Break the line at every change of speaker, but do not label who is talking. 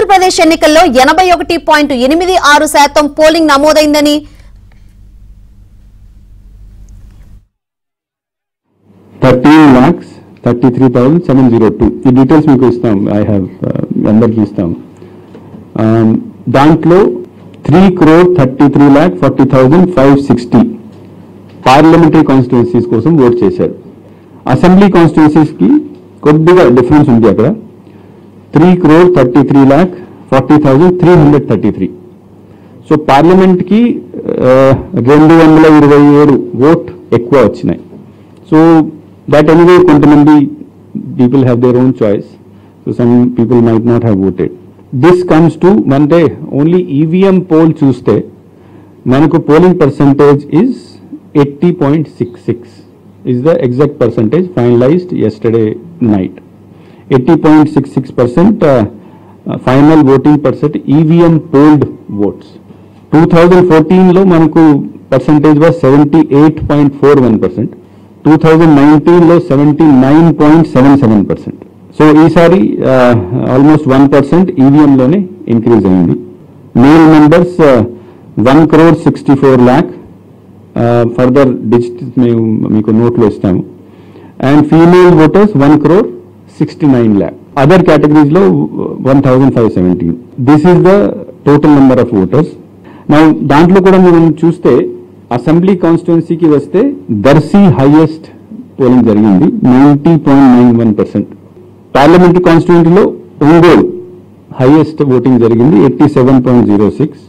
ఆంధ్రప్రదేశ్ ఎన్నికల్లో 81.86% పోలింగ్ నమోదైందని
13,33,702 ఈ డీటెయిల్స్ మీకు ఇస్తాం. ఐ హ్యావ్ అందరికీ ఇస్తాం. దాంట్లో 3,33,40,560 పార్లమెంటరీ కాన్స్టిట్యున్సీస్ కోసం ఓట్ చేశారు. అసెంబ్లీ కాన్స్టిట్యున్సీస్ కి కొద్దిగా డిఫరెన్స్ ఉంది. అక్కడ 3,33,40,333. సో పార్లమెంట్ కి 227 ఓట్ ఎక్కువ వచ్చినాయి. So that anyway kontamandi people have their own choice, so some people might not have voted. This comes to mante only EVM poll chuste manaku polling percentage is 80.66 is the exact percentage finalized yesterday night. 80.66% final voting percent EVM polled votes. 2014 lo manaku percentage was 78.41%. 2019 లో 79.77%. So ఈసారి almost 1% EVM లోనే increase అయింది. Male members 1,64,00,000 further digits మేము మీకు నోట్లో ఇస్తాము. And female voters 1,69,00,000. Other categories లో 1,517. This is the total number of voters. Now దాంట్లో కూడా మనం చూస్తే అసెంబ్లీ కాన్స్టిట్యున్సీకి వస్తే దర్శి హైయెస్ట్ పోలింగ్ జరిగింది 90.91%. పార్లమెంటరీ కాన్స్టిట్యున్సీలో ఒంగోలు హైయెస్ట్ ఓటింగ్ జరిగింది 87.06.